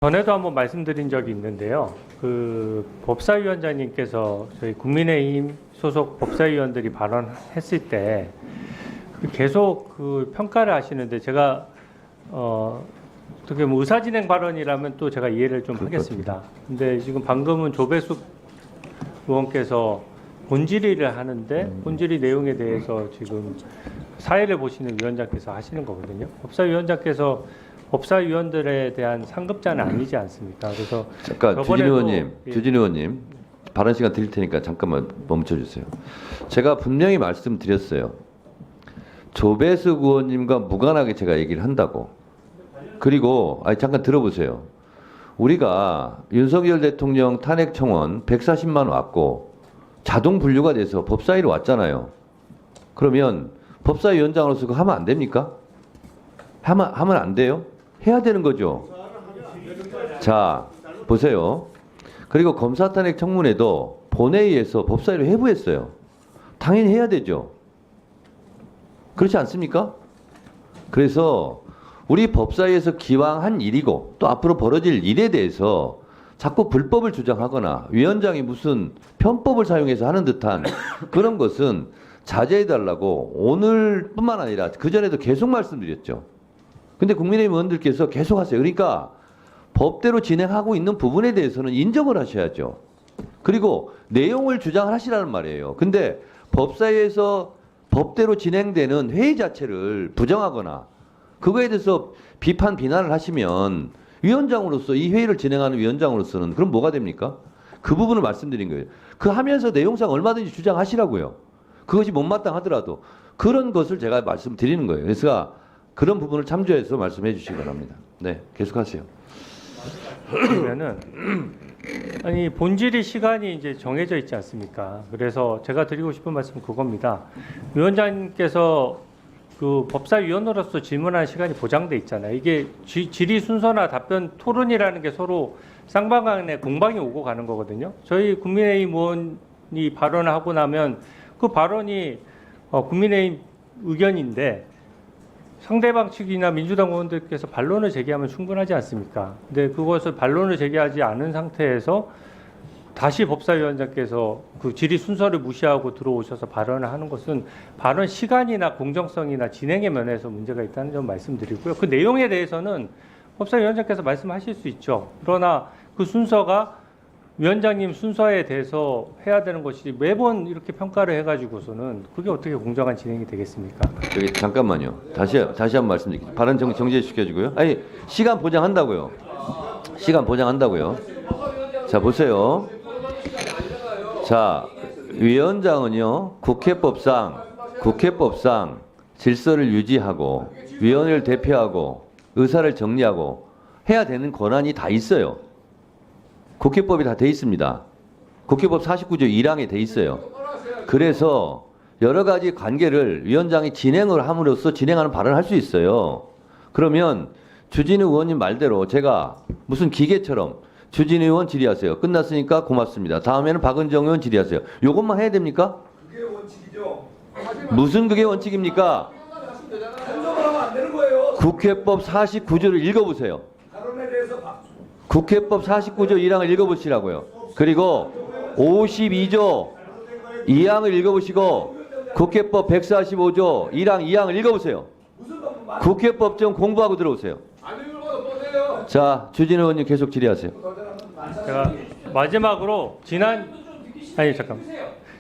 전에도 한번 말씀드린 적이 있는데요. 그 법사위원장님께서 저희 국민의힘 소속 법사위원들이 발언했을 때 계속 그 평가를 하시는데 제가 어떻게 뭐 의사진행 발언이라면 또 제가 이해를 좀 하겠습니다. 근데 지금 방금은 조배숙 의원께서 본질의를 하는데 본질의 내용에 대해서 지금 사회를 보시는 위원장께서 하시는 거거든요. 법사위원장께서 법사위원들에 대한 상급자는 아니지 않습니까? 그래서 잠깐 주진 의원님 발언 시간 드릴 테니까 잠깐만 멈춰 주세요. 제가 분명히 말씀드렸어요. 조배숙 의원님과 무관하게 제가 얘기를 한다고. 그리고 잠깐 들어보세요. 우리가 윤석열 대통령 탄핵 청원 140만 왔고 자동 분류가 돼서 법사위로 왔잖아요. 그러면 법사위원장으로서 그거 하면 안 됩니까? 하면 안 돼요? 해야 되는 거죠. 자, 보세요. 그리고 검사 탄핵 청문회도 본회의에서 법사위로 회부했어요. 당연히 해야 되죠. 그렇지 않습니까? 그래서 우리 법사위에서 기왕 한 일이고 또 앞으로 벌어질 일에 대해서 자꾸 불법을 주장하거나 위원장이 무슨 편법을 사용해서 하는 듯한 그런 것은 자제해달라고 오늘뿐만 아니라 그전에도 계속 말씀드렸죠. 근데 국민의힘 의원들께서 계속 하세요. 그러니까 법대로 진행하고 있는 부분에 대해서는 인정을 하셔야죠. 그리고 내용을 주장을 하시라는 말이에요. 근데 법사위에서 법대로 진행되는 회의 자체를 부정하거나 그거에 대해서 비난을 하시면 위원장으로서 이 회의를 진행하는 위원장으로서는 그럼 뭐가 됩니까? 그 부분을 말씀드린 거예요. 그 하면서 내용상 얼마든지 주장하시라고요. 그것이 못마땅하더라도 그런 것을 제가 말씀드리는 거예요. 그래서 그런 부분을 참조해서 말씀해 주시기 바랍니다. 네, 계속하세요. 그러면은 아니 본질의 시간이 이제 정해져 있지 않습니까? 그래서 제가 드리고 싶은 말씀은 그겁니다. 위원장님께서 그 법사위원으로서 질문하는 시간이 보장돼 있잖아요. 이게 질의 순서나 답변 토론이라는 게 서로 쌍방간에 공방이 오고 가는 거거든요. 저희 국민의힘 의원이 발언을 하고 나면 그 발언이 국민의힘 의견인데 상대방 측이나 민주당 의원들께서 반론을 제기하면 충분하지 않습니까? 근데 그것을 반론을 제기하지 않은 상태에서 다시 법사위원장께서 그 질의 순서를 무시하고 들어오셔서 발언을 하는 것은 발언 시간이나 공정성이나 진행의 면에서 문제가 있다는 점 말씀드리고요. 그 내용에 대해서는 법사위원장께서 말씀하실 수 있죠. 그러나 그 순서가 위원장님 순서에 대해서 해야 되는 것이 매번 이렇게 평가를 해가지고서는 그게 어떻게 공정한 진행이 되겠습니까? 여기 잠깐만요. 다시 한번 말씀드릴게요. 발언 정지 시켜주고요. 아니 시간 보장한다고요. 시간 보장한다고요. 자 보세요. 자 위원장은요 국회법상 질서를 유지하고 위원회를 대표하고 의사를 정리하고 해야 되는 권한이 다 있어요. 국회법이 다 돼 있습니다. 국회법 49조 1항에 돼 있어요. 그래서 여러 가지 관계를 위원장이 진행을 함으로써 진행하는 발언을 할 수 있어요. 그러면 주진우 의원님 말대로 제가 무슨 기계처럼 주진우 의원 질의하세요. 끝났으니까 고맙습니다. 다음에는 박은정 의원 질의하세요. 요것만 해야 됩니까? 그게 원칙이죠. 무슨 그게 원칙입니까? 국회법 49조를 읽어보세요. 국회법 49조 1항을 읽어보시라고요. 그리고 52조 2항을 읽어보시고 국회법 145조 1항 2항을 읽어보세요. 국회법 좀 공부하고 들어오세요. 자, 주진우 의원님 계속 질의하세요. 제가 마지막으로 지난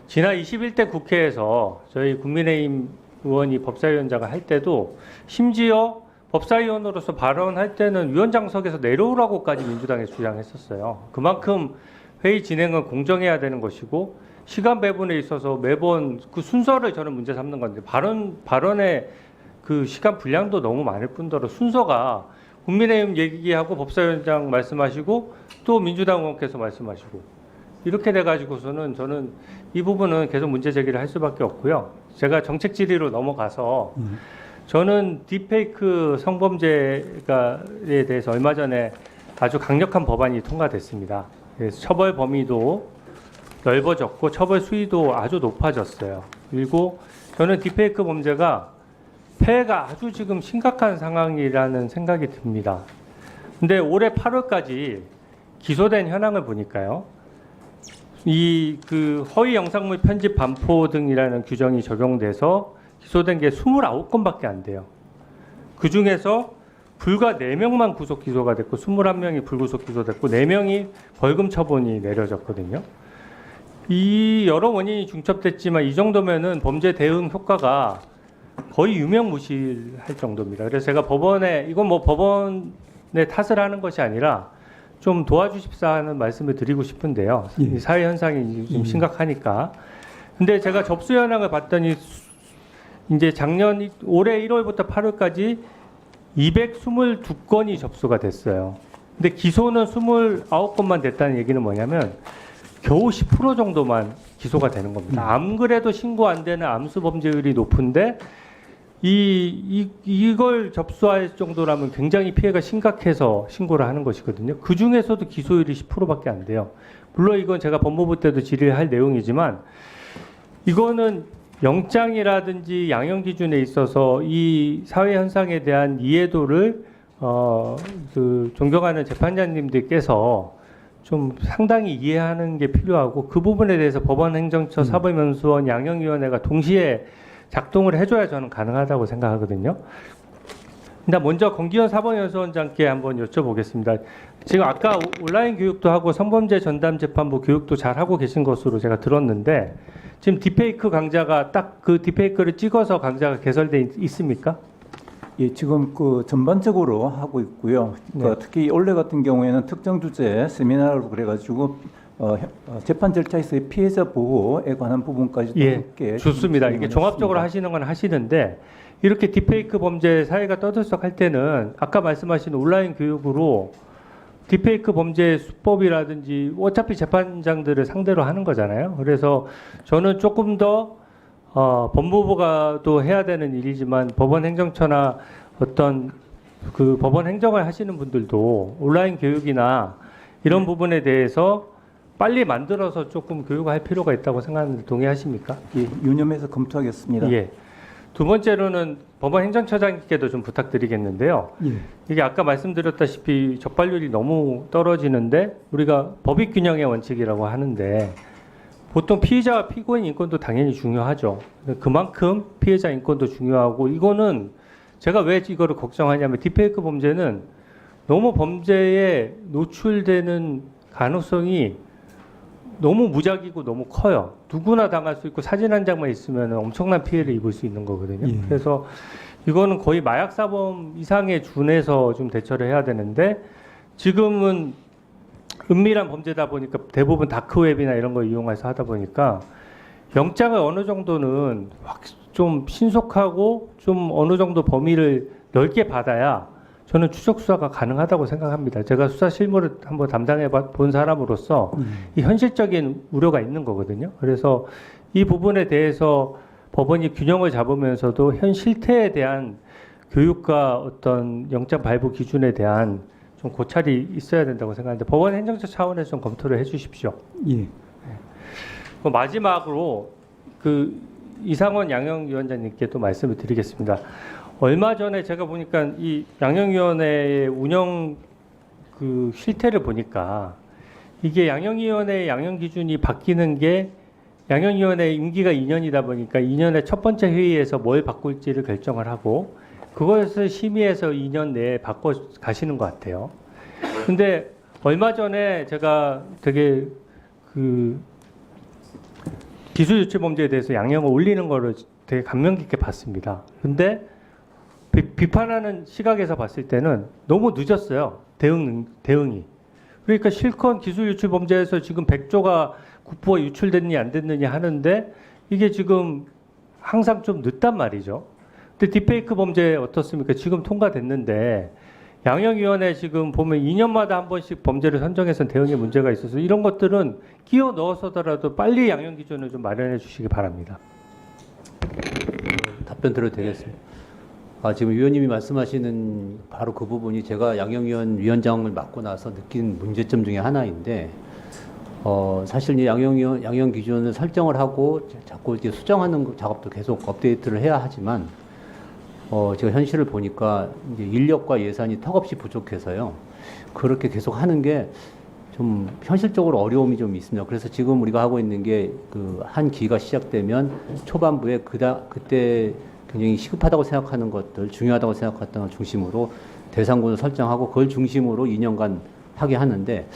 21대 국회에서 저희 국민의힘 의원이 법사위원장을 할 때도 심지어 법사위원으로서 발언할 때는 위원장석에서 내려오라고까지 민주당에 주장했었어요. 그만큼 회의 진행은 공정해야 되는 것이고 시간 배분에 있어서 매번 그 순서를 저는 문제 삼는 건데 발언의 그 시간 분량도 너무 많을 뿐더러 순서가 국민의힘 얘기하고 법사위원장 말씀하시고 또 민주당 의원께서 말씀하시고 이렇게 돼가지고서는 저는 이 부분은 계속 문제 제기를 할 수밖에 없고요. 제가 정책 질의로 넘어가서 저는 딥페이크 성범죄에 대해서 얼마 전에 아주 강력한 법안이 통과됐습니다. 그래서 처벌 범위도 넓어졌고 처벌 수위도 아주 높아졌어요. 그리고 저는 딥페이크 범죄가 폐해가 아주 지금 심각한 상황이라는 생각이 듭니다. 근데 올해 8월까지 기소된 현황을 보니까요. 이 그 허위 영상물 편집 반포 등이라는 규정이 적용돼서 기소된 게 29건밖에 안 돼요. 그 중에서 불과 4명만 구속 기소가 됐고 21명이 불구속 기소됐고 4명이 벌금 처분이 내려졌거든요. 이 여러 원인이 중첩됐지만 이 정도면은 범죄 대응 효과가 거의 유명무실할 정도입니다. 그래서 제가 법원에 이건 뭐 법원의 탓을 하는 것이 아니라 좀 도와주십사 하는 말씀을 드리고 싶은데요. 이 사회 현상이 좀 심각하니까. 근데 제가 접수 현황을 봤더니 이제 올해 1월부터 8월까지 222건이 접수가 됐어요. 근데 기소는 29건만 됐다는 얘기는 뭐냐면 겨우 10% 정도만 기소가 되는 겁니다. 안 그래도 신고 안 되는 암수 범죄율이 높은데 이걸 접수할 정도라면 굉장히 피해가 심각해서 신고를 하는 것이거든요. 그 중에서도 기소율이 10%밖에 안 돼요. 물론 이건 제가 법무부 때도 질의할 내용이지만 이거는 영장이라든지 양형 기준에 있어서 이 사회 현상에 대한 이해도를 존경하는 재판장님들께서 좀 상당히 이해하는 게 필요하고 그 부분에 대해서 법원, 행정처, 사법연수원, 양형위원회가 동시에 작동을 해줘야 저는 가능하다고 생각하거든요. 일단 먼저 권기현 사법연수원장께 한번 여쭤보겠습니다. 지금 아까 온라인 교육도 하고 성범죄 전담 재판부 교육도 잘 하고 계신 것으로 제가 들었는데 지금 딥페이크 강좌가 딱 그 딥페이크를 찍어서 강좌가 개설돼 있습니까? 예, 지금 그 전반적으로 하고 있고요. 네. 특히 올해 같은 경우에는 특정 주제 세미나로 그래가지고 재판 절차에서의 피해자 보호에 관한 부분까지도 함께 좋습니다. 이게 종합적으로 했습니다. 하시는 건 하시는데 이렇게 딥페이크 범죄 사회가 떠들썩할 때는 아까 말씀하신 온라인 교육으로 딥페이크 범죄 수법이라든지 어차피 재판장들을 상대로 하는 거잖아요. 그래서 저는 조금 더 법무부가 또 해야 되는 일이지만 법원 행정처나 어떤 그 법원 행정을 하시는 분들도 온라인 교육이나 이런 부분에 대해서 빨리 만들어서 조금 교육할 필요가 있다고 생각하는데 동의하십니까? 예, 유념해서 검토하겠습니다. 예. 두 번째로는 법원 행정처장님께도 좀 부탁드리겠는데요. 예. 이게 아까 말씀드렸다시피 적발률이 너무 떨어지는데 우리가 법익균형의 원칙이라고 하는데 보통 피의자와 피고인 인권도 당연히 중요하죠. 그만큼 피해자 인권도 중요하고 이거는 제가 왜 이거를 걱정하냐면 딥페이크 범죄는 너무 범죄에 노출되는 가능성이 너무 무작위고 너무 커요. 누구나 당할 수 있고 사진 한 장만 있으면 엄청난 피해를 입을 수 있는 거거든요. 예. 그래서 이거는 거의 마약사범 이상에 준해서 좀 대처를 해야 되는데 지금은 은밀한 범죄다 보니까 대부분 다크웹이나 이런 거 이용해서 하다 보니까 영장을 어느 정도는 좀 신속하고 좀 어느 정도 범위를 넓게 받아야 저는 추적 수사가 가능하다고 생각합니다. 제가 수사 실무를 한번 담당해 본 사람으로서 이 현실적인 우려가 있는 거거든요. 그래서 이 부분에 대해서 법원이 균형을 잡으면서도 현 실태에 대한 교육과 어떤 영장 발부 기준에 대한 좀 고찰이 있어야 된다고 생각하는데 법원 행정처 차원에서 좀 검토를 해주십시오. 예. 마지막으로 그 이상원 양형위원장님께 또 말씀을 드리겠습니다. 얼마 전에 제가 보니까 이 양형위원회의 운영 그 실태를 보니까 이게 양형위원회의 양형 기준이 바뀌는 게 양형위원회 임기가 2년이다 보니까 2년의 첫 번째 회의에서 뭘 바꿀지를 결정을 하고 그것을 심의해서 2년 내에 바꿔 가시는 것 같아요. 근데 얼마 전에 제가 되게 그 기술 유출 범죄에 대해서 양형을 올리는 거를 되게 감명 깊게 봤습니다. 근데 비판하는 시각에서 봤을 때는 너무 늦었어요. 대응이. 그러니까 실컷 기술 유출 범죄에서 지금 100조가 국부가 유출됐느냐 안 됐느냐 하는데 이게 지금 항상 좀 늦단 말이죠. 근데 딥페이크 범죄 어떻습니까? 지금 통과됐는데 양형위원회 지금 보면 2년마다 한 번씩 범죄를 선정해서 대응에 문제가 있어서 이런 것들은 끼워 넣어서더라도 빨리 양형 기준을 좀 마련해 주시기 바랍니다. 답변 드려도 되겠습니다. 지금 위원님이 말씀하시는 바로 그 부분이 제가 양형위원장을 맡고 나서 느낀 문제점 중에 하나인데, 사실 이 양형 기준을 설정을 하고 자꾸 이제 수정하는 작업도 계속 업데이트를 해야 하지만, 제가 현실을 보니까 이제 인력과 예산이 턱없이 부족해서요. 그렇게 계속 하는 게 좀 현실적으로 어려움이 좀 있습니다. 그래서 지금 우리가 하고 있는 게 그 한 기가 시작되면 초반부에 그때 굉장히 시급하다고 생각하는 것들, 중요하다고 생각했던 걸 중심으로 대상군을 설정하고 그걸 중심으로 2년간 하게 하는데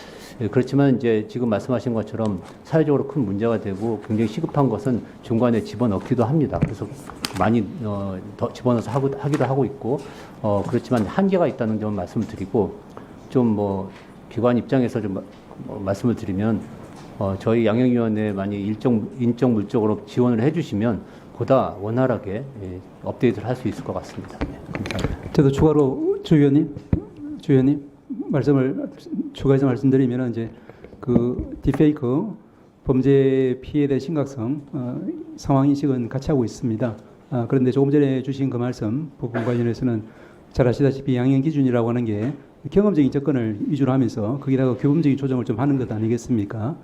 그렇지만 이제 지금 말씀하신 것처럼 사회적으로 큰 문제가 되고 굉장히 시급한 것은 중간에 집어넣기도 합니다. 그래서 많이 더 집어넣어서 하기도 하고 있고 그렇지만 한계가 있다는 점 말씀을 드리고 좀 뭐 기관 입장에서 좀 말씀을 드리면 저희 양형위원회 많이 인적 물적으로 지원을 해주시면 보다 원활하게 업데이트를 할 수 있을 것 같습니다. 네, 감사합니다. 저도 추가로 주 의원님 말씀을 추가해서 말씀드리면 이제 그 딥페이크 범죄 피해에 대한 심각성 상황 인식은 같이 하고 있습니다. 그런데 조금 전에 주신 그 말씀 부분 관련해서는 잘 아시다시피 양형 기준이라고 하는 게 경험적인 접근을 위주로 하면서 거기다가 규범적인 조정을 좀 하는 것 아니겠습니까?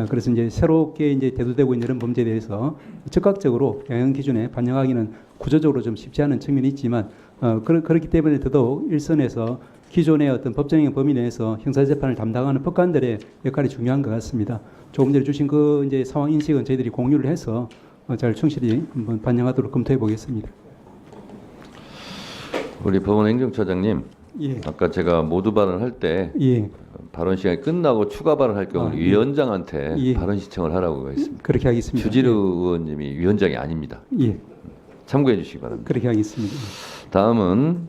그래서 이제 새롭게 이제 대두되고 있는 이런 범죄에 대해서 적극적으로 양형 기준에 반영하기는 구조적으로 좀 쉽지 않은 측면이 있지만 그렇기 때문에 더더욱 일선에서 기존의 어떤 법정형 범위 내에서 형사재판을 담당하는 법관들의 역할이 중요한 것 같습니다. 조금 전에 주신 그 이제 상황 인식은 저희들이 공유를 해서 잘 충실히 한번 반영하도록 검토해 보겠습니다. 우리 법원행정처장님, 예. 아까 제가 모두 발언할 때 예. 발언 시간이 끝나고 추가 발언할 경우 예. 위원장한테 예. 발언 신청을 하라고 했습니다. 그렇게 하겠습니다. 주진우 의원님이 위원장이 아닙니다. 예. 참고해 주시기 바랍니다. 그렇게 하겠습니다. 다음은